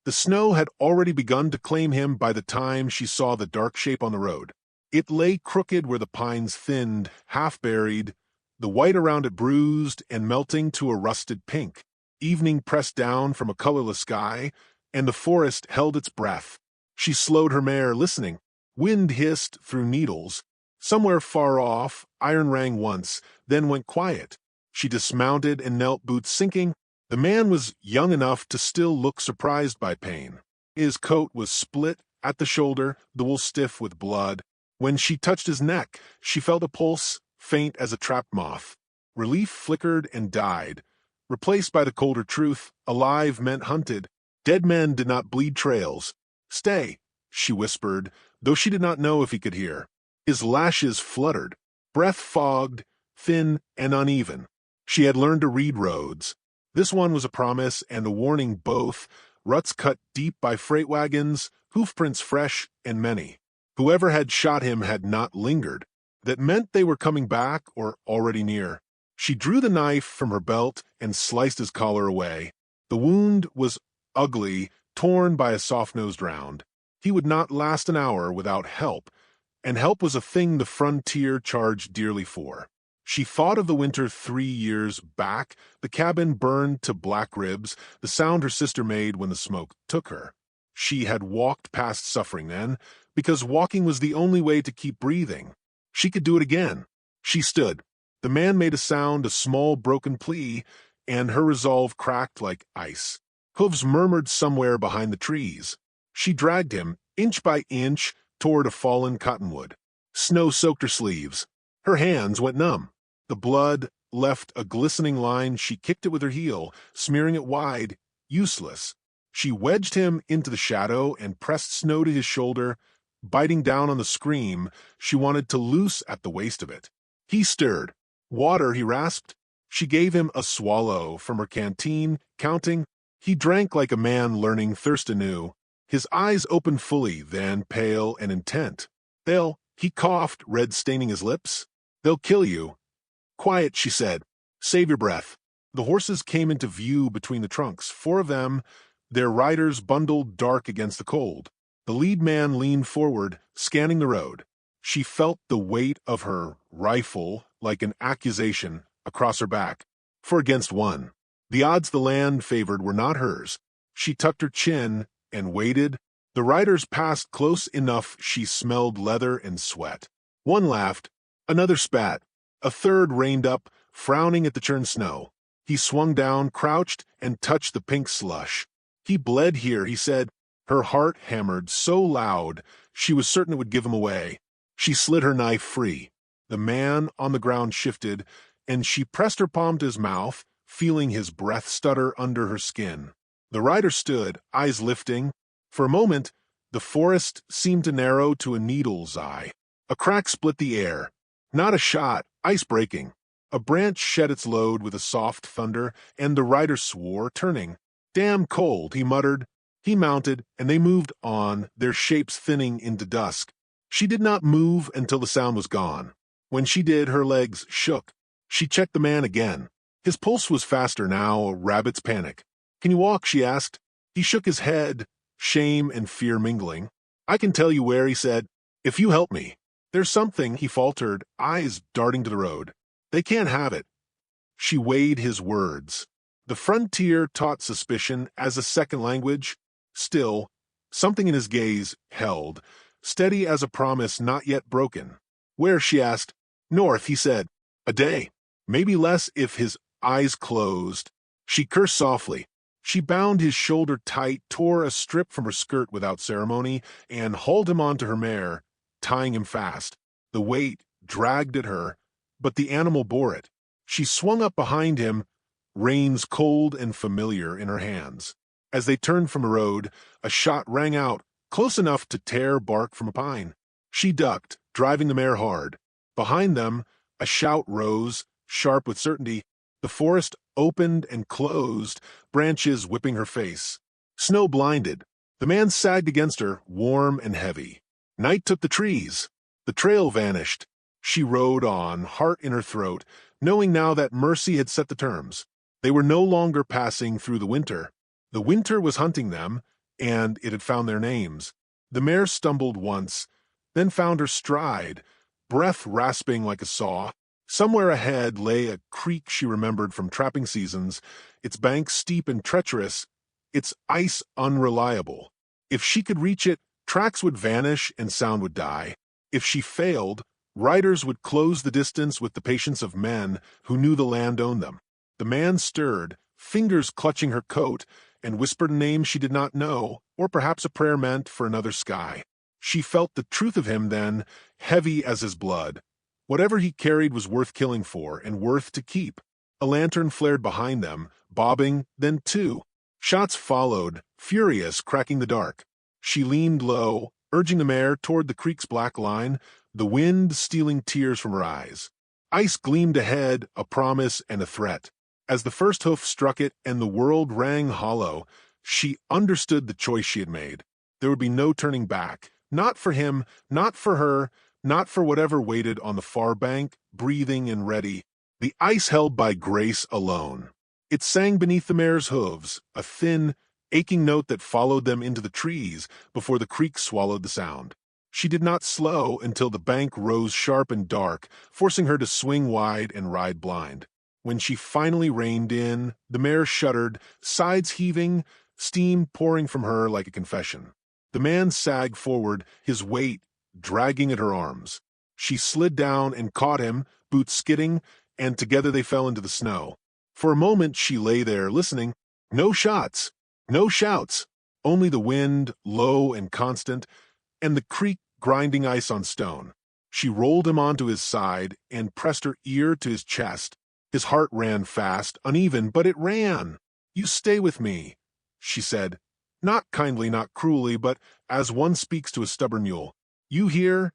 The snow had already begun to claim him by the time she saw the dark shape on the road. It lay crooked where the pines thinned, half-buried, the white around it bruised and melting to a rusted pink. Evening pressed down from a colorless sky, and the forest held its breath. She slowed her mare, listening. Wind hissed through needles. Somewhere far off, iron rang once, then went quiet. She dismounted and knelt, boots sinking. The man was young enough to still look surprised by pain. His coat was split at the shoulder, the wool stiff with blood. When she touched his neck, she felt a pulse, faint as a trapped moth. Relief flickered and died, replaced by the colder truth. Alive meant hunted. Dead men did not bleed trails. "Stay," she whispered, though she did not know if he could hear. His lashes fluttered, breath fogged, thin and uneven. She had learned to read roads. This one was a promise and a warning both, ruts cut deep by freight wagons, hoofprints fresh and many. Whoever had shot him had not lingered. That meant they were coming back or already near. She drew the knife from her belt and sliced his collar away. The wound was ugly, torn by a soft-nosed round. He would not last an hour without help, and help was a thing the frontier charged dearly for. She thought of the winter 3 years back, the cabin burned to black ribs, the sound her sister made when the smoke took her. She had walked past suffering then, because walking was the only way to keep breathing. She could do it again. She stood. The man made a sound, a small broken plea, and her resolve cracked like ice. Hooves murmured somewhere behind the trees. She dragged him, inch by inch, toward a fallen cottonwood. Snow soaked her sleeves. Her hands went numb. The blood left a glistening line. She kicked it with her heel, smearing it wide, useless. She wedged him into the shadow and pressed snow to his shoulder, biting down on the scream she wanted to loose at the waste of it. He stirred. "Water," he rasped. She gave him a swallow from her canteen, counting. He drank like a man learning thirst anew. His eyes opened fully, then pale and intent. He coughed, red staining his lips. "They'll kill you." "Quiet," she said. "Save your breath." The horses came into view between the trunks, 4 of them, their riders bundled dark against the cold. The lead man leaned forward, scanning the road. She felt the weight of her rifle like an accusation across her back. 4 against 1. The odds the land favored were not hers. She tucked her chin and waited. The riders passed close enough she smelled leather and sweat. One laughed, another spat. A third reined up, frowning at the churned snow. He swung down, crouched, and touched the pink slush. "He bled here," he said. Her heart hammered so loud she was certain it would give him away. She slid her knife free. The man on the ground shifted, and she pressed her palm to his mouth, feeling his breath stutter under her skin. The rider stood, eyes lifting. For a moment, the forest seemed to narrow to a needle's eye. A crack split the air. Not a shot, ice breaking. A branch shed its load with a soft thunder, and the rider swore, turning. "Damn cold," he muttered. He mounted, and they moved on, their shapes thinning into dusk. She did not move until the sound was gone. When she did, her legs shook. She checked the man again. His pulse was faster now, a rabbit's panic. "Can you walk?" she asked. He shook his head, shame and fear mingling. "I can tell you where," he said, "if you help me." "There's something," he faltered, eyes darting to the road. "They can't have it." She weighed his words. The frontier taught suspicion as a second language. Still, something in his gaze held, steady as a promise not yet broken. "Where?" she asked. "North," he said. "A day. Maybe less if his eyes closed." She cursed softly. She bound his shoulder tight, tore a strip from her skirt without ceremony, and hauled him onto her mare, tying him fast. The weight dragged at her, but the animal bore it. She swung up behind him, reins cold and familiar in her hands. As they turned from a road, a shot rang out, close enough to tear bark from a pine. She ducked, driving the mare hard. Behind them, a shout rose, sharp with certainty. The forest opened and closed, branches whipping her face. Snow blinded. The man sagged against her, warm and heavy. Night took the trees. The trail vanished. She rode on, heart in her throat, knowing now that mercy had set the terms. They were no longer passing through the winter. The winter was hunting them, and it had found their names. The mare stumbled once, then found her stride, breath rasping like a saw. Somewhere ahead lay a creek she remembered from trapping seasons, its banks steep and treacherous, its ice unreliable. If she could reach it, tracks would vanish and sound would die. If she failed, riders would close the distance with the patience of men who knew the land owned them. The man stirred, fingers clutching her coat, and whispered a name she did not know, or perhaps a prayer meant for another sky. She felt the truth of him then, heavy as his blood. Whatever he carried was worth killing for and worth to keep. A lantern flared behind them, bobbing, then two. Shots followed, furious, cracking the dark. She leaned low, urging the mare toward the creek's black line, the wind stealing tears from her eyes. Ice gleamed ahead, a promise and a threat. As the first hoof struck it and the world rang hollow, she understood the choice she had made. There would be no turning back. Not for him, not for her, not for whatever waited on the far bank, breathing and ready. The ice held by grace alone. It sang beneath the mare's hooves, a thin, aching note that followed them into the trees before the creek swallowed the sound. She did not slow until the bank rose sharp and dark, forcing her to swing wide and ride blind. When she finally reined in, the mare shuddered, sides heaving, steam pouring from her like a confession. The man sagged forward, his weight dragging at her arms. She slid down and caught him, boots skidding, and together they fell into the snow. For a moment she lay there, listening. No shots, no shouts, only the wind, low and constant, and the creek grinding ice on stone. She rolled him onto his side and pressed her ear to his chest. His heart ran fast, uneven, but it ran. "You stay with me," she said. Not kindly, not cruelly, but as one speaks to a stubborn mule. "You hear?"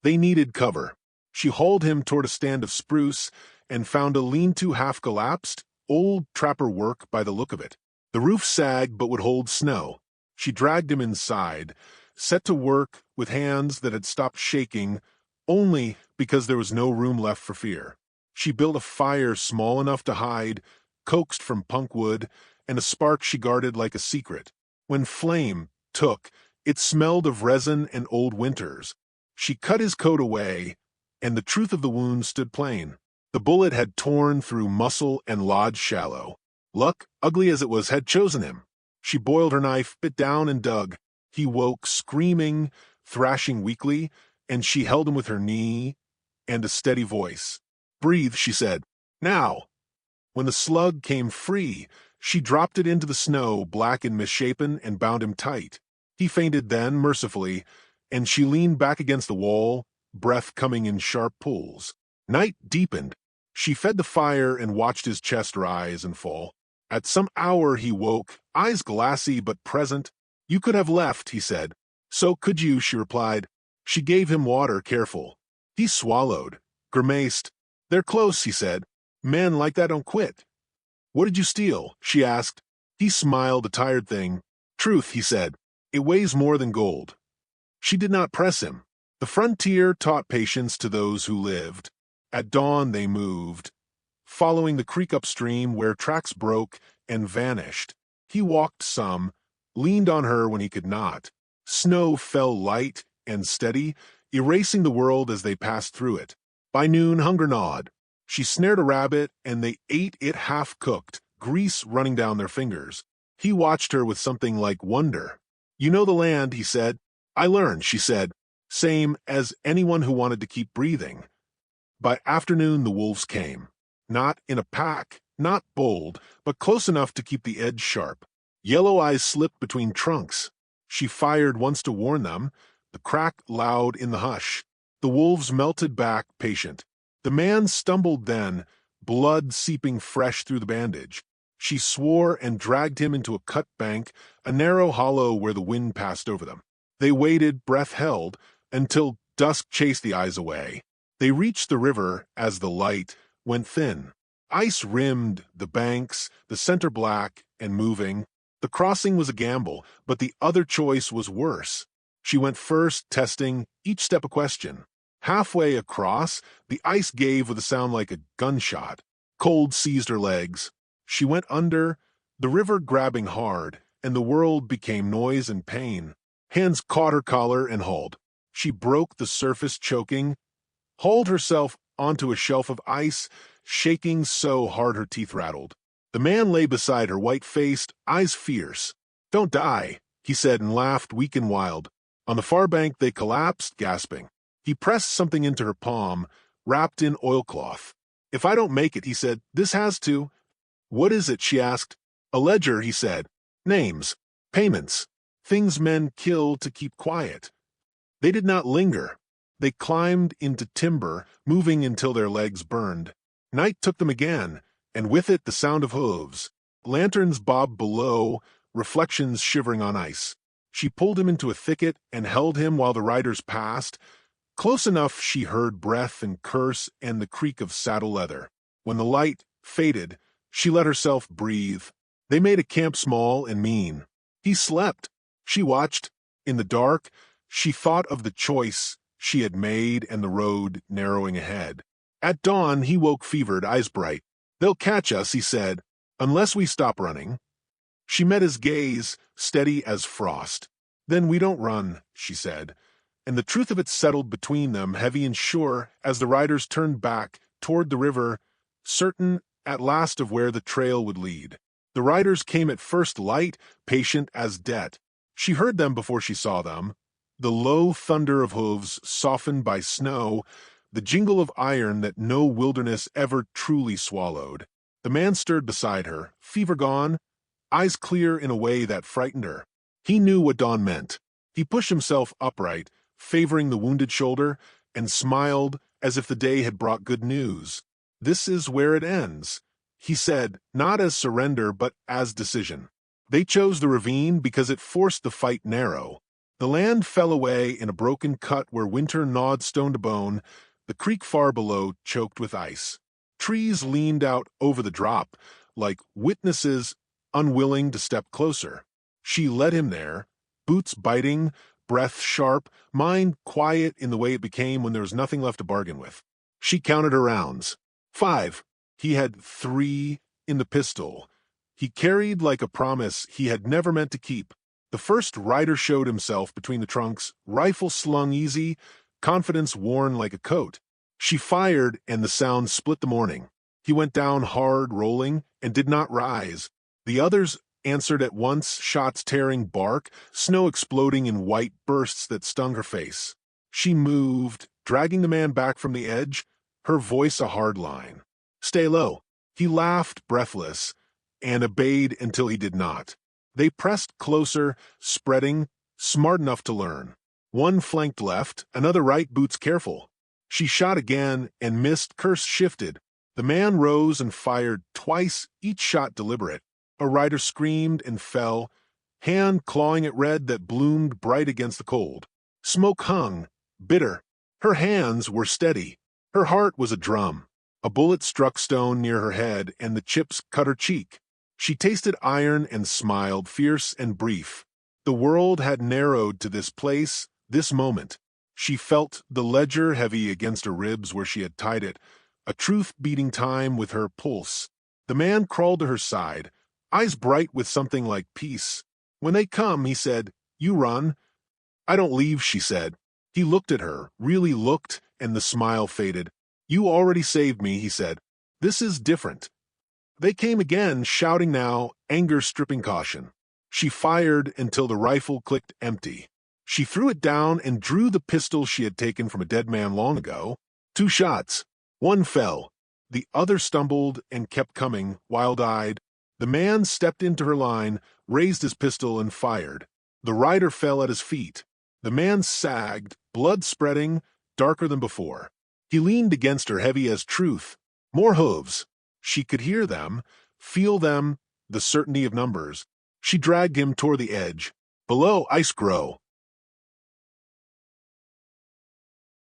They needed cover. She hauled him toward a stand of spruce and found a lean-to half-collapsed, old trapper work by the look of it. The roof sagged but would hold snow. She dragged him inside, set to work with hands that had stopped shaking only because there was no room left for fear. She built a fire small enough to hide, coaxed from punk wood, and a spark she guarded like a secret. When flame took, it smelled of resin and old winters. She cut his coat away, and the truth of the wound stood plain. The bullet had torn through muscle and lodged shallow. Luck, ugly as it was, had chosen him. She boiled her knife, bit down, and dug. He woke, screaming, thrashing weakly, and she held him with her knee and a steady voice. "Breathe," she said. "Now." When the slug came free, she dropped it into the snow, black and misshapen, and bound him tight. He fainted then, mercifully, and she leaned back against the wall, breath coming in sharp pulls. Night deepened. She fed the fire and watched his chest rise and fall. At some hour he woke, eyes glassy but present. "You could have left," he said. "So could you," she replied. She gave him water, careful. He swallowed, grimaced. "They're close," he said. "Men like that don't quit." "What did you steal?" she asked. He smiled, a tired thing. "Truth," he said. "It weighs more than gold." She did not press him. The frontier taught patience to those who lived. At dawn they moved, following the creek upstream where tracks broke and vanished. He walked some, leaned on her when he could not. Snow fell light and steady, erasing the world as they passed through it. By noon, hunger gnawed. She snared a rabbit, and they ate it half-cooked, grease running down their fingers. He watched her with something like wonder. "You know the land," he said. "I learned," she said, same as anyone who wanted to keep breathing. By afternoon, the wolves came. Not in a pack, not bold, but close enough to keep the edge sharp. Yellow eyes slipped between trunks. She fired once to warn them, the crack loud in the hush. The wolves melted back, patient. The man stumbled then, blood seeping fresh through the bandage. She swore and dragged him into a cut bank, a narrow hollow where the wind passed over them. They waited, breath held, until dusk chased the eyes away. They reached the river as the light went thin. Ice rimmed the banks, the center black and moving. The crossing was a gamble, but the other choice was worse. She went first, testing, each step a question. Halfway across, the ice gave with a sound like a gunshot. Cold seized her legs. She went under, the river grabbing hard, and the world became noise and pain. Hands caught her collar and hauled. She broke the surface, choking, hauled herself onto a shelf of ice, shaking so hard her teeth rattled. The man lay beside her, white-faced, eyes fierce. "Don't die," he said, and laughed, weak and wild. On the far bank they collapsed, gasping. He pressed something into her palm, wrapped in oilcloth. "If I don't make it," he said, "this has to." "What is it?" she asked. "A ledger," he said. "Names, payments, things men kill to keep quiet." They did not linger. They climbed into timber, moving until their legs burned. Night took them again, and with it the sound of hooves. Lanterns bobbed below, reflections shivering on ice. She pulled him into a thicket and held him while the riders passed. Close enough she heard breath and curse and the creak of saddle leather. When the light faded, she let herself breathe. They made a camp small and mean. He slept. She watched. In the dark, she thought of the choice she had made and the road narrowing ahead. At dawn, he woke fevered, eyes bright. "They'll catch us," he said, "unless we stop running." She met his gaze, steady as frost. "Then we don't run," she said, and the truth of it settled between them, heavy and sure, as the riders turned back toward the river, certain at last of where the trail would lead. The riders came at first light, patient as death. She heard them before she saw them. The low thunder of hooves softened by snow, the jingle of iron that no wilderness ever truly swallowed. The man stirred beside her, fever gone, eyes clear in a way that frightened her. He knew what dawn meant. He pushed himself upright, favoring the wounded shoulder, and smiled as if the day had brought good news. "This is where it ends," he said, not as surrender but as decision. They chose the ravine because it forced the fight narrow. The land fell away in a broken cut where winter gnawed stone to bone, the creek far below choked with ice. Trees leaned out over the drop, like witnesses unwilling to step closer. She led him there, boots biting, breath sharp, mind quiet in the way it became when there was nothing left to bargain with. She counted her rounds. 5. He had 3 in the pistol. He carried like a promise he had never meant to keep. The first rider showed himself between the trunks, rifle slung easy, confidence worn like a coat. She fired, and the sound split the morning. He went down hard, rolling, and did not rise. The others answered at once, shots tearing bark, snow exploding in white bursts that stung her face. She moved, dragging the man back from the edge, her voice a hard line. "Stay low." He laughed, breathless, and obeyed until he did not. They pressed closer, spreading, smart enough to learn. One flanked left, another right, boots careful. She shot again and missed, curse shifted. The man rose and fired twice, each shot deliberate. A rider screamed and fell, hand clawing at red that bloomed bright against the cold. Smoke hung, bitter. Her hands were steady. Her heart was a drum. A bullet struck stone near her head, and the chips cut her cheek. She tasted iron and smiled, fierce and brief. The world had narrowed to this place, this moment. She felt the ledger heavy against her ribs where she had tied it, a truth beating time with her pulse. The man crawled to her side, eyes bright with something like peace. "When they come," he said, "you run." "I don't leave," she said. He looked at her, really looked, and the smile faded. "You already saved me," he said. "This is different." They came again, shouting now, anger stripping caution. She fired until the rifle clicked empty. She threw it down and drew the pistol she had taken from a dead man long ago. 2 shots. One fell. The other stumbled and kept coming, wild-eyed. The man stepped into her line, raised his pistol, and fired. The rider fell at his feet. The man sagged, blood spreading, darker than before. He leaned against her, heavy as truth. More hooves. She could hear them, feel them, the certainty of numbers. She dragged him toward the edge. Below, ice grow.